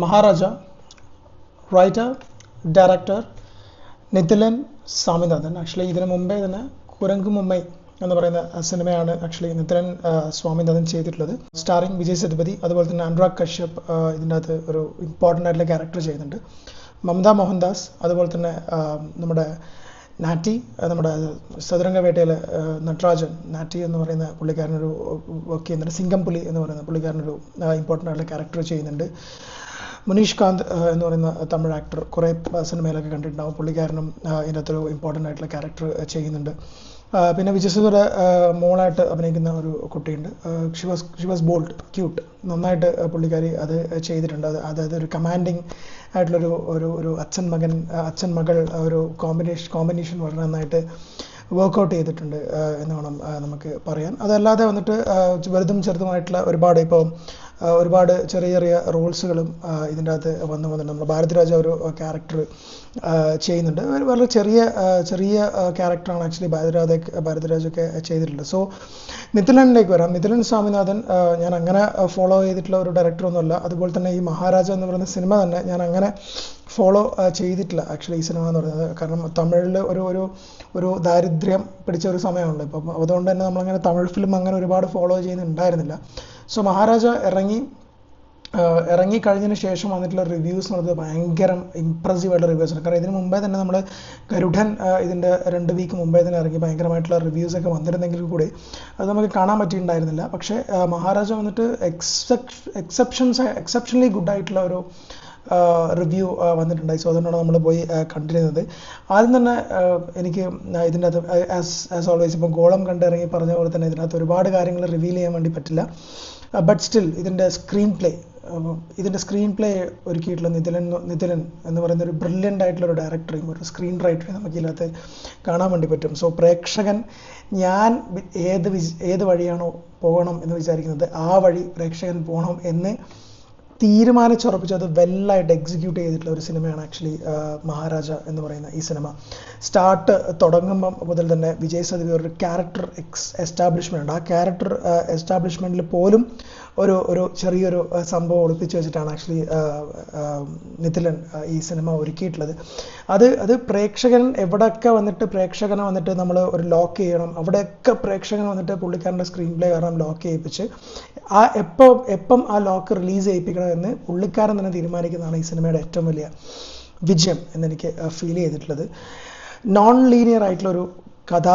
Maharaja writer director Nithilan Swaminathan. Actually ഇതിനു മുമ്പേ തന്നെ കുരങ്ക് മുംബൈ എന്ന് പറയുന്ന സിനിമയാണ് ആക്ച്വലി നിതിലൻ സ്വാമിനാഥൻ ചെയ്തിട്ടുള്ളത്. സ്റ്റാറിങ് വിജയ് സേതുപതി, അതുപോലെ തന്നെ അനുരാഗ് കശ്യപ് ഇതിൻ്റെ അകത്ത് ഒരു ഇമ്പോർട്ടൻ്റ് ആയിട്ടുള്ള ക്യാരക്ടർ ചെയ്യുന്നുണ്ട്. മമത മോഹൻദാസ്, അതുപോലെ തന്നെ നമ്മുടെ നാറ്റി, നമ്മുടെ ചതുരംഗവേട്ടയിൽ നട്രാജൻ നാറ്റി എന്ന് പറയുന്ന പുള്ളിക്കാരനൊരു വർക്ക് ചെയ്യുന്നുണ്ട്. സിംഗംപുലി എന്ന് പറയുന്ന പുള്ളിക്കാരനൊരു ഇമ്പോർട്ടൻ്റ് ആയിട്ടുള്ള ക്യാരക്ടർ ചെയ്യുന്നുണ്ട്. മുനീഷ് കാന്ത് എന്ന് പറയുന്ന തമിഴ് ആക്ടർ കുറേ സിനിമയിലൊക്കെ കണ്ടിട്ടുണ്ടാവും. പുള്ളിക്കാരനും ഇതിനകത്തൊരു ഇമ്പോർട്ടൻ്റ് ആയിട്ടുള്ള ക്യാരക്ടർ ചെയ്യുന്നുണ്ട്. പിന്നെ വിജയസൂര്യയുടെ മോളായിട്ട് അഭിനയിക്കുന്ന ഒരു കുട്ടിയുണ്ട്. ഷി വാസ് ബോൾഡ്, ക്യൂട്ട്, നന്നായിട്ട് പുള്ളിക്കാരി അത് ചെയ്തിട്ടുണ്ട്. അതായത് ഒരു കമാൻഡിങ് ആയിട്ടുള്ളൊരു ഒരു അച്ഛൻ മകൾ ഒരു കോമ്പിനേഷൻ വളരെ നന്നായിട്ട് വർക്കൗട്ട് ചെയ്തിട്ടുണ്ട് എന്ന് വേണം നമുക്ക് പറയാൻ. അതല്ലാതെ വന്നിട്ട് വലുതും ചെറുതുമായിട്ടുള്ള ഒരുപാട് ചെറിയ ചെറിയ റോൾസുകളും ഇതിൻ്റെ അകത്ത് വന്നിട്ടുണ്ട്. നമ്മൾ ഭാരതിരാജ ഒരു ക്യാരക്ടർ ചെയ്യുന്നുണ്ട്. വളരെ ചെറിയ ക്യാരക്ടറാണ് ആക്ച്വലി ഭാരതിരാജൊക്കെ ചെയ്തിട്ടുള്ളത്. സോ നിതിലനിലേക്ക് വരാം. നിതിലൻ സ്വാമിനാഥൻ ഞാൻ അങ്ങനെ ഫോളോ ചെയ്തിട്ടുള്ള ഒരു ഡയറക്ടറൊന്നുമല്ല. അതുപോലെ തന്നെ ഈ മഹാരാജ എന്ന് പറയുന്ന സിനിമ തന്നെ ഞാൻ അങ്ങനെ ഫോളോ ചെയ്തിട്ടില്ല ആക്ച്വലി ഈ സിനിമ എന്ന് പറയുന്നത്. കാരണം തമിഴിൽ ഒരു ദാരിദ്ര്യം പിടിച്ച ഒരു സമയമുണ്ട് ഇപ്പം. അതുകൊണ്ട് തന്നെ നമ്മളങ്ങനെ തമിഴ് ഫിലിം അങ്ങനെ ഒരുപാട് ഫോളോ ചെയ്യുന്നുണ്ടായിരുന്നില്ല. സോ മഹാരാജ ഇറങ്ങി കഴിഞ്ഞതിന് ശേഷം വന്നിട്ടുള്ള റിവ്യൂസ് എന്ന് പറയുന്നത് ഭയങ്കര ഇംപ്രസീവ് ആയിട്ടുള്ള റിവ്യൂസ് ആണ്. കാരണം ഇതിന് മുമ്പേ തന്നെ നമ്മൾ ഗരുഡൻ ഇതിൻ്റെ 2 വീക്ക് മുമ്പേ തന്നെ ഇറങ്ങി ഭയങ്കരമായിട്ടുള്ള റിവ്യൂസൊക്കെ വന്നിരുന്നെങ്കിൽ കൂടി അത് നമുക്ക് കാണാൻ പറ്റിയിട്ടുണ്ടായിരുന്നില്ല. പക്ഷേ മഹാരാജ വന്നിട്ട് എക്സെപ്ഷണലി ഗുഡായിട്ടുള്ള ഒരു റിവ്യൂ വന്നിട്ടുണ്ടായി. സോ അതുകൊണ്ടാണ് നമ്മൾ പോയി കണ്ടിരുന്നത്. ആദ്യം തന്നെ എനിക്ക് ഇതിൻ്റെ അകത്ത് ആസ് ഓൾവേസ് ഇപ്പോൾ ഗോളം കണ്ടിറങ്ങി പറഞ്ഞ പോലെ തന്നെ ഇതിനകത്ത് ഒരുപാട് കാര്യങ്ങൾ റിവീൽ ചെയ്യാൻ വേണ്ടി പറ്റില്ല. ബട്ട് സ്റ്റിൽ ഇതിൻ്റെ സ്ക്രീൻ പ്ലേ ഒരുക്കിയിട്ടുള്ള നിതിലൻ എന്ന് പറയുന്ന ഒരു ബ്രില്യൻ്റ് ആയിട്ടുള്ള ഒരു ഡയറക്ടറെയും ഒരു സ്ക്രീൻ റൈറ്ററെയും നമുക്ക് ഇതിനകത്ത് കാണാൻ വേണ്ടി പറ്റും. സോ പ്രേക്ഷകൻ ഞാൻ ഏത് വഴിയാണോ പോകണം എന്ന് വിചാരിക്കുന്നത് ആ വഴി പ്രേക്ഷകൻ പോകണം എന്ന് തീരുമാനിച്ചുറപ്പിച്ച് അത് വെല്ലായിട്ട് എക്സിക്യൂട്ട് ചെയ്തിട്ടുള്ള ഒരു സിനിമയാണ് ആക്ച്വലി മഹാരാജ എന്ന് പറയുന്ന ഈ സിനിമ. സ്റ്റാർട്ട് തുടങ്ങുമ്പം മുതൽ തന്നെ വിജയ് സേതുപതി ഒരു ക്യാരക്ടർ എസ്റ്റാബ്ലിഷ്മെൻ്റ് ഉണ്ട്. ആ ക്യാരക്ടർ എസ്റ്റാബ്ലിഷ്മെൻറ്റിൽ പോലും ഒരു ചെറിയൊരു സംഭവം ഒളിപ്പിച്ച് വെച്ചിട്ടാണ് ആക്ച്വലി നിതിലൻ ഈ സിനിമ ഒരുക്കിയിട്ടുള്ളത്. അത് പ്രേക്ഷകൻ എവിടെയൊക്കെ പ്രേക്ഷകനെ വന്നിട്ട് നമ്മൾ ഒരു ലോക്ക് ചെയ്യണം, അവിടെയൊക്കെ പ്രേക്ഷകൻ വന്നിട്ട് പുള്ളിക്കാരൻ്റെ സ്ക്രീൻ പ്ലേ കാരണം ലോക്ക് ചെയ്യിപ്പിച്ച് എപ്പം ആ ലോക്ക് റിലീസ് ചെയ്യിപ്പിക്കണമെന്ന് പുള്ളിക്കാരൻ തന്നെ തീരുമാനിക്കുന്നതാണ് ഈ സിനിമയുടെ ഏറ്റവും വലിയ വിജയം എന്നെനിക്ക് ഫീൽ ചെയ്തിട്ടുള്ളത്. നോൺ ലീനിയർ ആയിട്ടുള്ളൊരു കഥ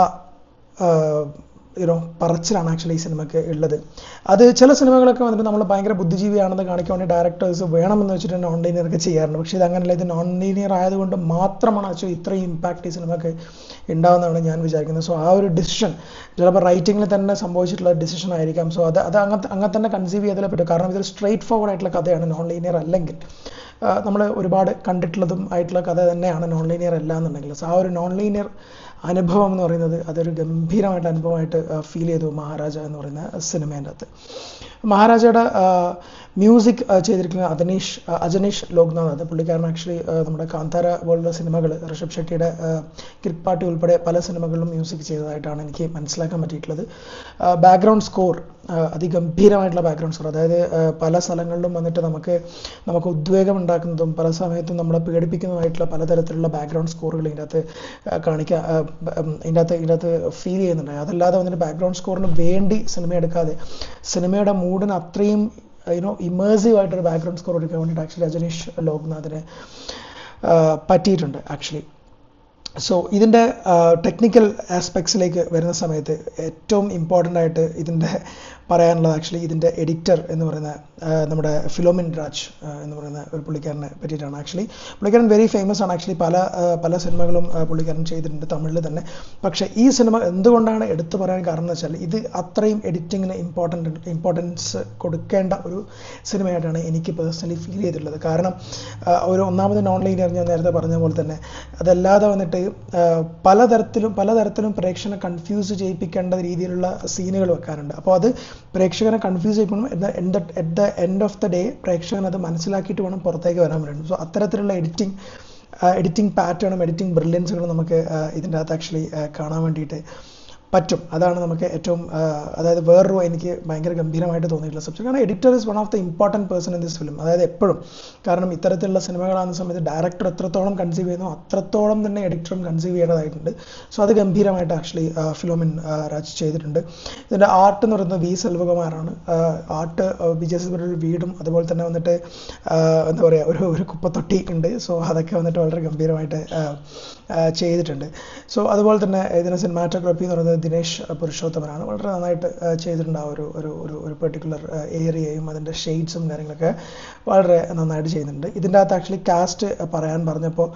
പറച്ചിലാണ് ആക്ച്വലി ഈ സിനിമയ്ക്ക് ഉള്ളത്. അത് ചില സിനിമകളൊക്കെ വന്നിട്ട് നമ്മൾ ഭയങ്കര ബുദ്ധിജീവിയാണെന്ന് കാണിക്കാൻ വേണ്ടി ഡയറക്ടേഴ്സ് വേണമെന്ന് വെച്ചിട്ട് നോൺ ലീനിയറൊക്കെ ചെയ്യാറുണ്ട്. പക്ഷേ ഇത് അങ്ങനെയല്ല. ഇത് നോൺ ലീനിയർ ആയതുകൊണ്ട് മാത്രമാണ് ആക്ച്വലി ഇത്രയും ഇമ്പാക്റ്റ് ഈ സിനിമയ്ക്ക് ഉണ്ടാവുന്നതാണ് ഞാൻ വിചാരിക്കുന്നത്. സോ ആ ഒരു ഡിസിഷൻ ചിലപ്പോൾ റൈറ്റിങ്ങിൽ തന്നെ സംഭവിച്ചിട്ടുള്ള ഡിസിഷൻ ആയിരിക്കാം. സോ അത് അങ്ങനെ തന്നെ കൺസീവ് ചെയ്തതിൽ പറ്റും. കാരണം ഇതൊരു സ്ട്രെയിറ്റ് ഫോർവേഡ് ആയിട്ടുള്ള കഥയാണ് നോൺ ലീനിയർ അല്ലെങ്കിൽ. നമ്മൾ ഒരുപാട് കണ്ടിട്ടുള്ളതും ആയിട്ടുള്ള കഥ തന്നെയാണ് നോൺ ലീനിയർ അല്ല എന്നുണ്ടെങ്കിൽ. സോ ആ ഒരു നോൺ ലീനിയർ അനുഭവം എന്ന് പറയുന്നത് അതൊരു ഗംഭീരമായിട്ട് അനുഭവമായിട്ട് ഫീൽ ചെയ്തു മഹാരാജ എന്ന് പറയുന്ന സിനിമേൻ്റെ അകത്ത്. മഹാരാജയുടെ മ്യൂസിക് ചെയ്തിരിക്കുന്ന അജനീഷ് ലോക്നാഥ്. അത് പുള്ളിക്കാരൻ ആക്ച്വലി നമ്മുടെ കാന്താര പോലുള്ള സിനിമകൾ, ഋഷഭ് ഷെട്ടിയുടെ കിർപാട്ടി ഉൾപ്പെടെ പല സിനിമകളിലും മ്യൂസിക് ചെയ്തതായിട്ടാണ് എനിക്ക് മനസ്സിലാക്കാൻ പറ്റിയിട്ടുള്ളത്. ബാക്ക്ഗ്രൗണ്ട് സ്കോർ അതിഗംഭീരമായിട്ടുള്ള ബാക്ക്ഗ്രൗണ്ട് സ്കോർ. അതായത് പല സ്ഥലങ്ങളിലും വന്നിട്ട് നമുക്ക് ഉദ്വേഗം ഉണ്ടാക്കുന്നതും പല സമയത്തും നമ്മളെ പേടിപ്പിക്കുന്നതുമായിട്ടുള്ള പലതരത്തിലുള്ള ബാക്ക്ഗ്രൗണ്ട് സ്കോറുകൾ ഇതിനകത്ത് ഇതിനകത്ത് ഫീൽ ചെയ്യുന്നുണ്ട്. അതല്ലാതെ വന്നിട്ട് ബാക്ക്ഗ്രൗണ്ട് സ്കോറിന് വേണ്ടി സിനിമ എടുക്കാതെ സിനിമയുടെ മൂഡിന് അത്രയും ഇമേഴ്സീവ് ആയിട്ടൊരു ബാക്ക്ഗ്രൗണ്ട് സ്കോർ എടുക്കാൻ വേണ്ടിയിട്ട് ആക്ച്വലി അജനീഷ് ലോക്നാഥിനെ പറ്റിയിട്ടുണ്ട് ആക്ച്വലി. സോ ഇതിൻ്റെ ടെക്നിക്കൽ ആസ്പെക്ട്സിലേക്ക് വരുന്ന സമയത്ത് ഏറ്റവും ഇമ്പോർട്ടൻ്റ് ആയിട്ട് ഇതിൻ്റെ പറയാനുള്ളത് ആക്ച്വലി ഇതിൻ്റെ എഡിറ്റർ എന്ന് പറയുന്ന നമ്മുടെ ഫിലോമിൻ രാജ് എന്ന് പറയുന്ന ഒരു പുള്ളിക്കാരനെ പറ്റിയിട്ടാണ്. ആക്ച്വലി പുള്ളിക്കാരൻ വെരി ഫേമസ് ആണ്. ആക്ച്വലി പല സിനിമകളും പുള്ളിക്കാരൻ ചെയ്തിട്ടുണ്ട് തമിഴിൽ തന്നെ. പക്ഷേ ഈ സിനിമ എന്തുകൊണ്ടാണ് എടുത്തു പറയാൻ കാരണം എന്ന് വെച്ചാൽ ഇത് അത്രയും എഡിറ്റിങ്ങിന് ഇമ്പോർട്ടൻസ് കൊടുക്കേണ്ട ഒരു സിനിമയായിട്ടാണ് എനിക്ക് പേഴ്സണലി ഫീൽ ചെയ്തിട്ടുള്ളത്. കാരണം ഒന്നാമത് നോൺ ലീനിയർ ഞാൻ നേരത്തെ പറഞ്ഞ പോലെ തന്നെ അതല്ലാതെ വന്നിട്ട് പലതരത്തിലും പ്രേക്ഷകനെ കൺഫ്യൂസ് ചെയ്യിപ്പിക്കേണ്ട രീതിയിലുള്ള സീനുകൾ വെക്കാനുണ്ട്. അപ്പോൾ അത് പ്രേക്ഷകനെ കൺഫ്യൂസ് ചെയ്യിക്കണം. At the end of the day പ്രേക്ഷകൻ അത് മനസ്സിലാക്കിയിട്ട് വേണം പുറത്തേക്ക് വരാൻ വേണ്ടി. സോ അത്തരത്തിലുള്ള എഡിറ്റിംഗ് പാറ്റേണും എഡിറ്റിംഗ് ബ്രില്യൻസുകളും നമുക്ക് ഇതിൻ്റെ അകത്ത് ആക്ച്വലി കാണാൻ വേണ്ടിയിട്ട് പറ്റും. അതാണ് നമുക്ക് ഏറ്റവും അതായത് വേറൊരു എനിക്ക് ഭയങ്കര ഗംഭീരമായിട്ട് തോന്നിയിട്ടുള്ള സബ്ജക്ട്. കാരണം editor is one of the important person in this film. അതായത് എപ്പോഴും, കാരണം ഇത്തരത്തിലുള്ള സിനിമകളാകുന്ന സമയത്ത് ഡയറക്ടർ എത്രത്തോളം കൺസീവ് ചെയ്യുന്നു അത്രത്തോളം തന്നെ എഡിറ്ററും കൺസീവ് ചെയ്യേണ്ടതായിട്ടുണ്ട്. സോ അത് ഗംഭീരമായിട്ട് ആക്ച്വലി ഫിലോമിൻ രാജ് ചെയ്തിട്ടുണ്ട്. ഇതിൻ്റെ ആർട്ട് എന്ന് പറയുന്നത് വി സെൽവകുമാറാണ്. ആർട്ട് വിജയ് സേതുപതിയുടെ ഒരു വീടും അതുപോലെ തന്നെ വന്നിട്ട് എന്താ പറയുക ഒരു കുപ്പത്തൊട്ടി ഉണ്ട്. സോ അതൊക്കെ വന്നിട്ട് വളരെ ഗംഭീരമായിട്ട് ചെയ്തിട്ടുണ്ട്. സോ അതുപോലെ തന്നെ ഇതിന് സിനിമാറ്റോഗ്രാഫി എന്ന് പറയുന്നത് ദിനേശ് പുരുഷോത്തമനാണ്. വളരെ നന്നായിട്ട് ചെയ്തിട്ടുണ്ട്. ആ ഒരു പെർട്ടിക്കുലർ ഏരിയയും അതിൻ്റെ ഷെയ്ഡ്സും കാര്യങ്ങളൊക്കെ വളരെ നന്നായിട്ട് ചെയ്യുന്നുണ്ട്. ഇതിൻ്റെ അകത്ത് ആക്ച്വലി കാസ്റ്റ് പറയാൻ പറഞ്ഞപ്പോൾ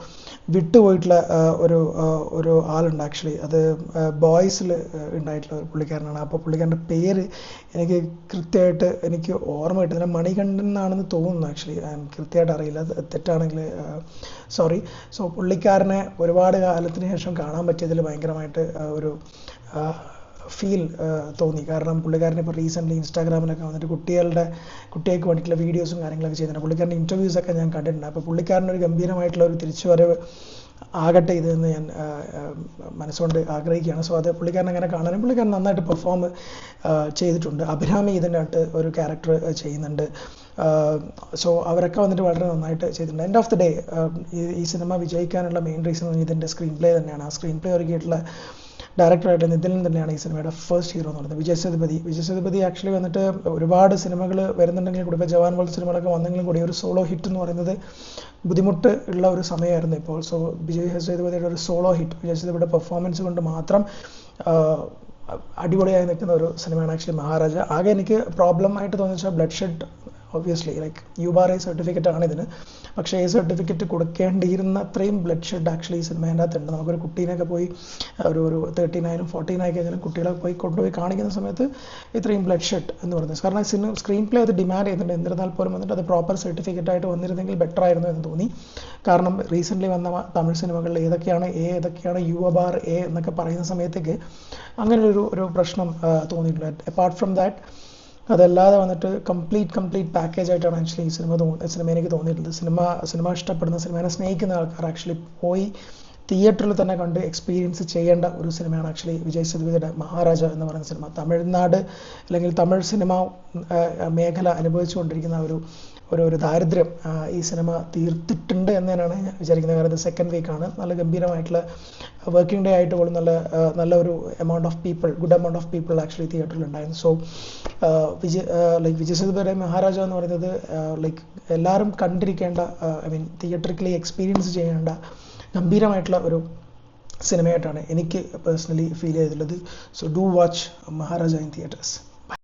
വിട്ടുപോയിട്ടുള്ള ഒരു ആളുണ്ട്. ആക്ച്വലി അത് ബോയ്സിൽ ഉണ്ടായിട്ടുള്ള ഒരു പുള്ളിക്കാരനാണ്. അപ്പോൾ പുള്ളിക്കാരൻ്റെ പേര് എനിക്ക് കൃത്യമായിട്ട് എനിക്ക് ഓർമ്മ കിട്ടുന്നില്ല. മണികണ്ഠൻ എന്നാണെന്ന് തോന്നുന്നു. ആക്ച്വലി കൃത്യമായിട്ട് അറിയില്ല, തെറ്റാണെങ്കിൽ സോറി. സോ പുള്ളിക്കാരനെ ഒരുപാട് കാലത്തിന് ശേഷം കാണാൻ പറ്റിയതിൽ ഭയങ്കരമായിട്ട് ഒരു ഫീൽ തോന്നി. കാരണം പുള്ളിക്കാരനെ ഇപ്പോൾ റീസെൻ്റ്ലി ഇൻസ്റ്റാഗ്രാമിലൊക്കെ വന്നിട്ട് കുട്ടികൾക്ക് വേണ്ടിയിട്ടുള്ള വീഡിയോസും കാര്യങ്ങളൊക്കെ ചെയ്യുന്നുണ്ട്. പുള്ളിക്കാരൻ്റെ ഇൻ്റർവ്യൂസൊക്കെ ഞാൻ കണ്ടിട്ടുണ്ട്. അപ്പോൾ പുള്ളിക്കാരനൊരു ഗംഭീരമായിട്ടുള്ള ഒരു തിരിച്ചുവരവ് ആകട്ടെ ഇതെന്ന് ഞാൻ മനസ്സുകൊണ്ട് ആഗ്രഹിക്കുകയാണ്. സോ അത് പുള്ളിക്കാരൻ അങ്ങനെ കാണാനും പുള്ളിക്കാരൻ നന്നായിട്ട് പെർഫോം ചെയ്തിട്ടുണ്ട്. അഭിരാമി ഇതിൻ്റെ അകത്ത് ഒരു ക്യാരക്ടർ ചെയ്യുന്നുണ്ട്. സോ അവരൊക്കെ വന്നിട്ട് വളരെ നന്നായിട്ട് ചെയ്തിട്ടുണ്ട്. എൻഡ് ഓഫ് ദി ഡേ ഈ സിനിമ വിജയിക്കാനുള്ള മെയിൻ റീസൺ ഇതിൻ്റെ സ്ക്രീൻ പ്ലേ തന്നെയാണ്. ആ സ്ക്രീൻ പ്ലേ ഒരുക്കിയിട്ടുള്ള ഡയറക്ടറായിട്ട് നിതിൻ തന്നെയാണ് ഈ സിനിമയുടെ ഫസ്റ്റ് ഹീറോ എന്ന് പറയുന്നത്. വിജയ് സേതുപതി ആക്ച്വലി വന്നിട്ട് ഒരുപാട് സിനിമകൾ വരുന്നുണ്ടെങ്കിലും കൂടി, ഇപ്പോൾ ജവാൻ പോലത്തെ സിനിമകളൊക്കെ വന്നെങ്കിലും കൂടി ഒരു സോളോ ഹിറ്റ് എന്ന് പറയുന്നത് ബുദ്ധിമുട്ട് ഉള്ള ഒരു സമയമായിരുന്നു ഇപ്പോൾ. സോ വിജയ് സേതുപതിയുടെ ഒരു സോളോ ഹിറ്റ്, വിജയ് സേതുപതിയുടെ പെർഫോമൻസ് കൊണ്ട് മാത്രം അടിപൊളിയായി നിൽക്കുന്ന ഒരു സിനിമയാണ് ആക്ച്വലി മഹാരാജ. ആകെ എനിക്ക് പ്രോബ്ലം ആയിട്ട് തോന്നിച്ചാൽ blood shed, obviously like UBAR certificate ആണ് ഇതിന്. പക്ഷേ ഈ സർട്ടിഫിക്കറ്റ് കൊടുക്കേണ്ടിയിരുന്ന അത്രയും ബ്ലഡ് ഷെഡ് ആക്ച്വലി ഈ സിനിമേൻ്റെ അകത്തുണ്ട്. നമുക്കൊരു കുട്ടീനൊക്കെ പോയി ഒരു 13 14 കഴിഞ്ഞാലും കുട്ടികളെ കൊണ്ടുപോയി കാണിക്കുന്ന സമയത്ത് ഇത്രയും ബ്ലഡ് ഷെഡ് എന്ന് പറയുന്നത്, കാരണം സ്ക്രീൻ പ്ലേ അത് ഡിമാൻഡ് ചെയ്യുന്നുണ്ട്. എന്നിരുന്നാൽ പോലും വന്നിട്ട് അത് പ്രോപ്പർ സർട്ടിഫിക്കറ്റ് ആയിട്ട് വന്നിരുന്നെങ്കിൽ ബെറ്റർ ആയിരുന്നു എന്ന് തോന്നി. കാരണം റീസെൻ്റ്ലി വന്ന തമിഴ് സിനിമകളിൽ ഏതൊക്കെയാണ് UBAR എന്നൊക്കെ പറയുന്ന സമയത്തേക്ക് അങ്ങനെ ഒരു പ്രശ്നം തോന്നിയിട്ടില്ല. അപ്പാർട്ട് ഫ്രം ദാറ്റ് അതല്ലാതെ വന്നിട്ട് കംപ്ലീറ്റ് പാക്കേജ് ആയിട്ടാണ് ആക്ച്വലി ഈ സിനിമ എനിക്ക് തോന്നിയിട്ടുള്ളത്. സിനിമ ഇഷ്ടപ്പെടുന്ന, സിനിമയെ സ്നേഹിക്കുന്ന ആൾക്കാർ ആക്ച്വലി പോയി തിയേറ്ററിൽ തന്നെ കണ്ട് എക്സ്പീരിയൻസ് ചെയ്യേണ്ട ഒരു സിനിമയാണ് ആക്ച്വലി വിജയ് സേതുപതിയുടെ മഹാരാജ എന്ന് പറയുന്ന സിനിമ. തമിഴ്നാട് അല്ലെങ്കിൽ തമിഴ് സിനിമ മേഖല അനുഭവിച്ചുകൊണ്ടിരിക്കുന്ന ഒരു ദാരിദ്ര്യം ഈ സിനിമ തീർത്തിട്ടുണ്ട് എന്ന് തന്നെയാണ് ഞാൻ വിചാരിക്കുന്നത്. കാരണം ഇത് സെക്കൻഡ് വീക്കാണ്. നല്ല ഗംഭീരമായിട്ടുള്ള വർക്കിംഗ് ഡേ ആയിട്ട് പോലും നല്ല ഒരു good amount of people actually തിയേറ്ററിൽ ഉണ്ടായിരുന്നു. സോ വിജയ് സേതുപതിയുടെ മഹാരാജ എന്ന് പറയുന്നത് എല്ലാവരും കണ്ടിരിക്കേണ്ട, തിയേറ്ററിക്കലി എക്സ്പീരിയൻസ് ചെയ്യേണ്ട ഗംഭീരമായിട്ടുള്ള ഒരു സിനിമയായിട്ടാണ് എനിക്ക് പേഴ്സണലി ഫീൽ ചെയ്തിട്ടുള്ളത്. So do watch Maharaja in theatres.